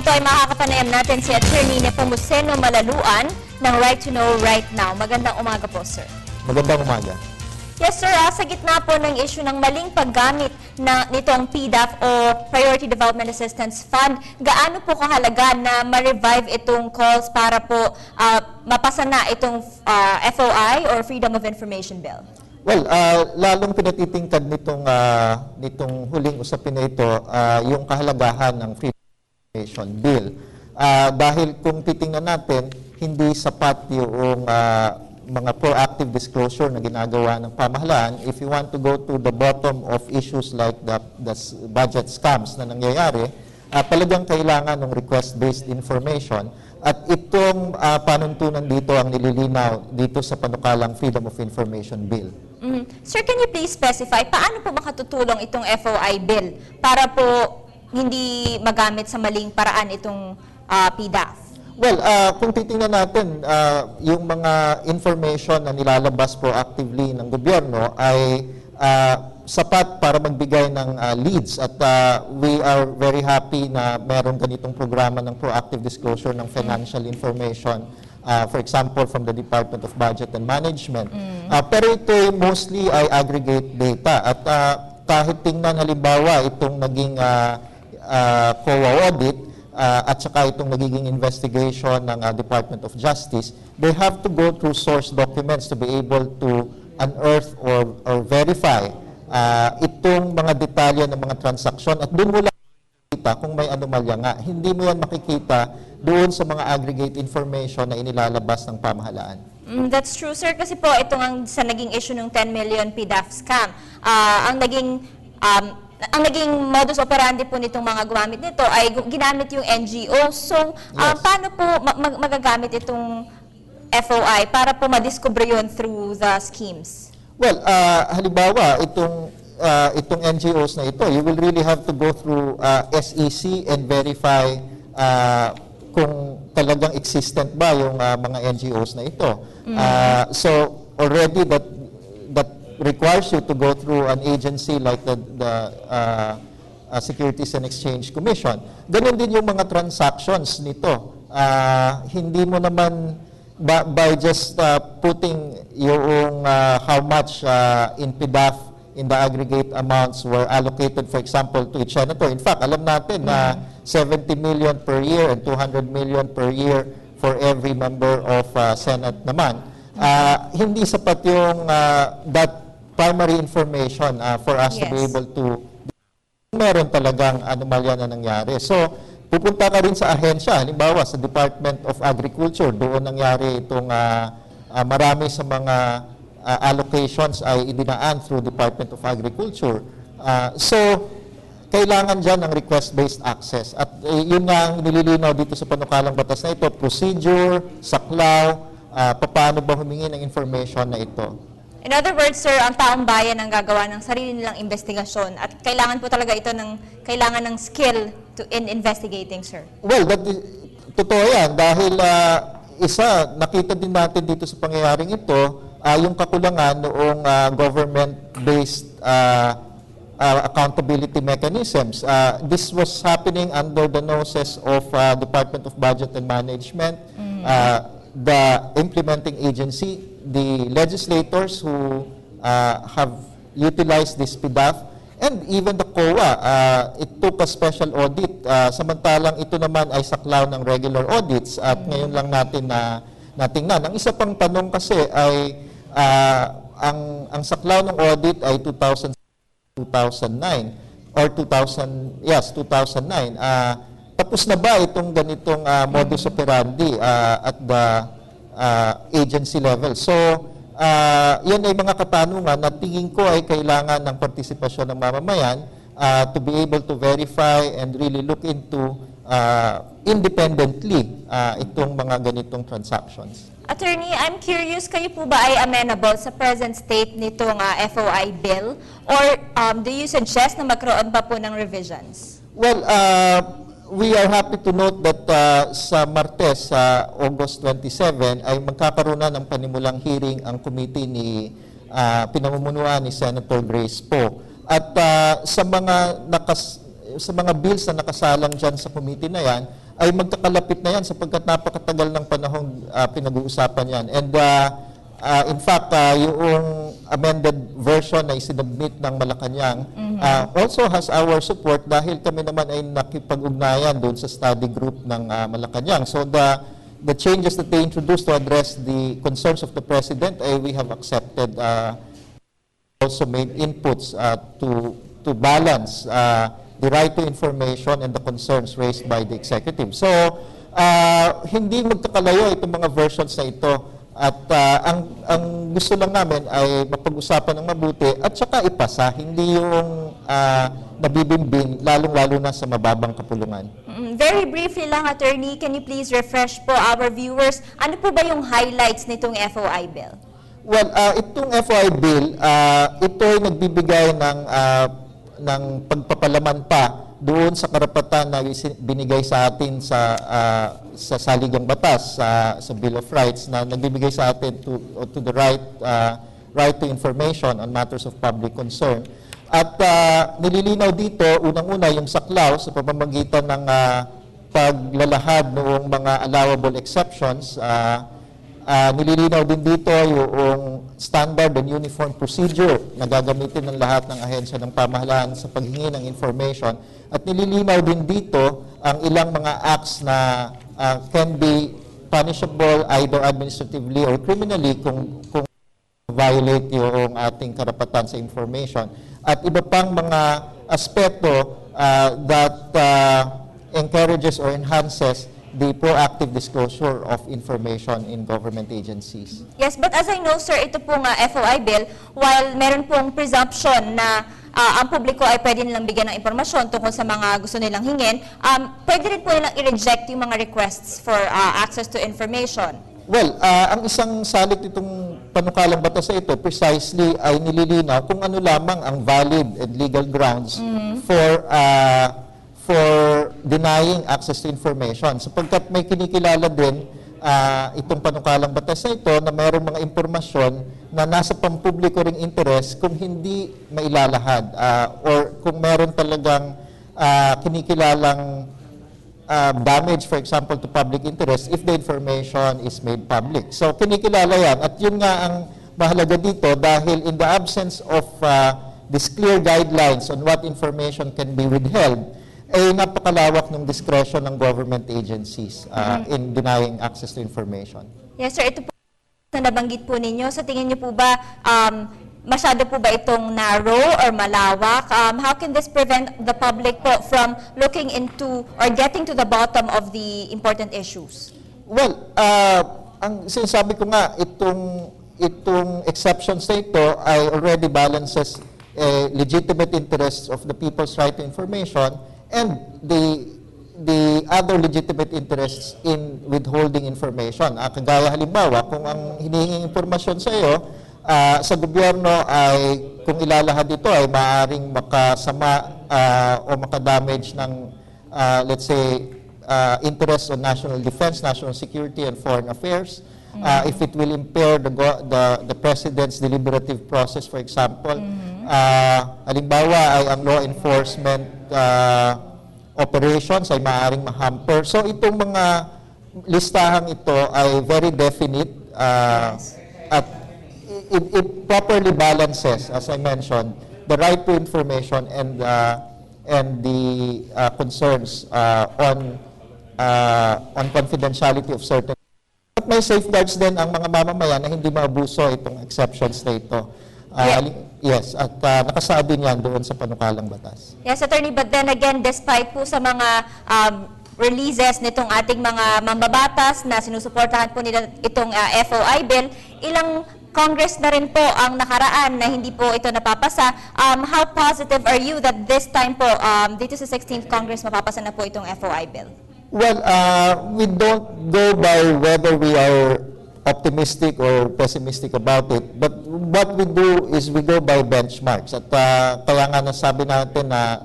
ito ay makakapanayam natin si Attorney Nepomuceno Malaluan ng Right to Know Right Now. Magandang umaga po, sir. Magandang umaga. Yes, sir. Sa gitna po ng issue ng maling paggamit nitong PDAF o Priority Development Assistance Fund, gaano po kahalaga na ma-revive itong calls para po mapasa na itong FOI or Freedom of Information Bill? Well, lalong pinatitingkad nitong huling usapin na ito yung kahalagahan ng Freedom of Information Bill. Dahil kung titingnan natin, hindi sapat yung mga proactive disclosure na ginagawa ng pamahalaan. If you want to go to the bottom of issues like the budget scams na nangyayari, talagang kailangan ng request-based information. At itong panuntunan dito ang nililinaw dito sa panukalang Freedom of Information Bill. Sir, can you please specify, paano po makatutulong itong FOI bill para po hindi magamit sa maling paraan itong PDAF? Well, kung titingnan natin, yung mga information na nilalabas proactively ng gobyerno ay sapat para magbigay ng leads at we are very happy na meron ganitong programa ng proactive disclosure ng financial information, for example, from the Department of Budget and Management. Pero ito mostly ay aggregate data at kahit tingnan halimbawa itong naging COA audit, at saka itong nagiging investigation ng Department of Justice, they have to go through source documents to be able to unearth or verify itong mga detalye ng mga transaksyon at doon mo lang makikita kung may anomalya nga. Hindi mo yan makikita doon sa mga aggregate information na inilalabas ng pamahalaan. That's true, sir. Kasi po, itong sa naging issue ng 10 million PDAF scam, ang naging modus operandi po nitong mga gumamit nito ay ginamit yung NGO. So, paano po magagamit itong FOI para po madiscover yun through the schemes? Well, halimbawa, itong NGOs na ito, you will really have to go through SEC and verify kung talagang existent ba yung mga NGOs na ito. So, already that requires you to go through an agency like the Securities and Exchange Commission. Ganun din yung mga transactions nito. Hindi mo naman by just putting yung how much in PDAF in the aggregate amounts were allocated, for example, to each senator. In fact, alam natin na 70 million per year and 200 million per year for every member of Senate naman. Hindi sapat yung that primary information for us to be able to meron talagang anomalya na nangyari. So, pupunta ka rin sa ahensya, halimbawa sa Department of Agriculture, doon nangyari itong marami sa mga allocations ay idinaan through Department of Agriculture. So, kailangan dyan ng request-based access. At yun nga ang nililinaw dito sa panukalang batas na ito, procedure, saklaw, paano ba humingi ng information na ito. In other words, sir, ang taong bayan ang gagawa ng sarili nilang investigasyon at kailangan po talaga ito kailangan ng skill in investigating, sir. Well, totoo yan dahil nakita din natin dito sa pangyayaring ito yung kakulangan noong government-based accountability mechanisms. This was happening under the noses of Department of Budget and Management, the implementing agency, the legislators who have utilized this PDAF, and even the COA. It took a special audit. Samantalang ito naman ay saklaw ng regular audits at ngayon lang natin natingnan. Ang isa pang tanong kasi ay ang saklaw ng audit ay 2009 or 2009. Tapos na ba itong ganitong modus operandi at the agency level? So, yan ay mga katanungan na tingin ko ay kailangan ng partisipasyon ng mamamayan to be able to verify and really look into independently itong mga ganitong transactions. Attorney, I'm curious, kayo po ba ay amenable sa present state nitong FOI bill? Or do you suggest na magkaroon pa po ng revisions? Well, we are happy to note that sa Martes, sa August 27, ay magkakaroon na ng panimulang hearing ang committee ni pinamumunuan ni Senator Grace Poe. At sa mga bills na nakasalang dyan sa committee na yan, ay magkakalapit na yan sapagkat napakatagal ng panahong pinag-uusapan yan. And in fact, yung amended version na isinubmit ng Malacanang also has our support dahil kami naman ay nakipag-ugnayan doon sa study group ng Malacanang. So the changes that they introduced to address the concerns of the President, we have accepted, also made inputs to balance the right to information and the concerns raised by the executive. So, hindi magkakalayo itong mga versions na ito. At ang gusto lang namin ay mapag-usapan ng mabuti at saka ipasa, hindi yung nabibimbing, lalong-lalo na sa mababang kapulungan. Very briefly lang, Attorney, can you please refresh po our viewers, ano po ba yung highlights nitong FOI bill? Well, itong FOI bill, ito ay nagbibigay ng pagpapalaman pa doon sa karapatan na binigay sa atin sa saligang batas, sa Bill of Rights, na nagbibigay sa atin to the right to information on matters of public concern. At nililinaw dito, unang-una yung saklaw sa pamamagitan ng paglalahad noong mga allowable exceptions. Nililinaw din dito yung standard and uniform procedure na gagamitin ng lahat ng ahensya ng pamahalaan sa paghingi ng information. At nililinaw din dito ang ilang mga acts na can be punishable either administratively or criminally kung violate yung ating karapatan sa information. At iba pang mga aspeto that encourages or enhances the proactive disclosure of information in government agencies. Yes, but as I know, sir, ito pong FOI bill, while meron pong presumption na ang publiko ay pwede nilang bigyan ng impormasyon tungkol sa mga gusto nilang hingin, pwede rin po nilang i-reject yung mga requests for access to information. Well, ang isang salik nitong panukalang batas na ito precisely ay nililinaw kung ano lamang ang valid and legal grounds for denying access to information. Sapagkat may kinikilala din itong panukalang batas na ito na mayroong mga impormasyon na nasa pampubliko ring interest kung hindi mailalahad or kung meron talagang kinikilalang damage, for example, to public interest if the information is made public. So kinikilala yan. At yun nga ang mahalaga dito dahil in the absence of these clear guidelines on what information can be withheld, ay napakalawak ng discretion ng government agencies in denying access to information. Yes, sir. Ito po na nabanggit po ninyo. Sa tingin niyo po ba, masyado po ba itong narrow or malawak? How can this prevent the public po from looking into or getting to the bottom of the important issues? Well, ang sinasabi ko nga, itong exceptions na ito ay already balances legitimate interests of the people's right to information and the other legitimate interests in withholding information. Kagaya halimbawa, kung ang hinihinging impormasyon sa iyo, sa gobyerno ay kung ilalahad ito ay maaaring makasama o makadamage ng, let's say, interests on national defense, national security, and foreign affairs. If it will impair the President's deliberative process, for example. Halimbawa ay ang law enforcement operations ay maaaring ma-hamper. So itong mga listahang ito ay very definite at it properly balances, as I mentioned, the right to information and the concerns on confidentiality of certain. At may safeguards din ang mga mamamayan na hindi maabuso itong exceptions na ito. Yes, at nakasaad din yan doon sa panukalang batas. Yes, Attorney, but then again, despite po sa mga releases nitong ating mga mambabatas na sinusuportahan po nila itong FOI bill, ilang Congress na rin po ang nakaraan na hindi po ito napapasa. How positive are you that this time po, dito sa 16th Congress, mapapasa na po itong FOI bill? Well, we don't go by whether we are optimistic or pessimistic about it, but what we do is we go by benchmarks. At kaya nga nasabi natin na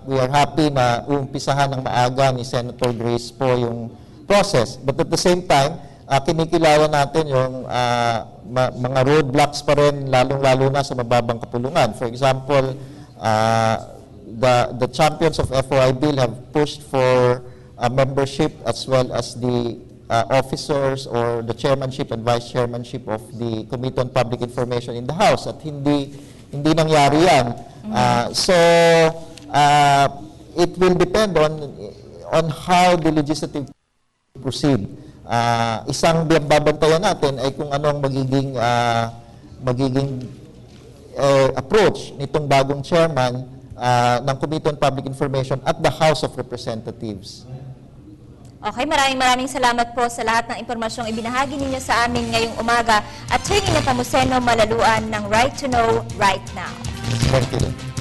we are happy na uumpisahan ng maaga ni Senator Grace po yung process. But at the same time, kinikilala natin yung mga roadblocks pa rin, lalong-lalo na sa mababang kapulungan. For example, the champions of FOI bill have pushed for membership as well as the officers or the chairmanship and vice chairmanship of the Committee on Public Information in the House at hindi nangyari yan. So it will depend on how the legislative proceed. Isang babantayan natin ay kung anong magiging approach nitong bagong chairman ng Committee on Public Information at the House of Representatives. Okay, maraming salamat po sa lahat ng impormasyong ibinahagi ninyo sa amin ngayong umaga. Attorney Nepomuceno Malaluan ng Right to Know, Right Now. Thank you.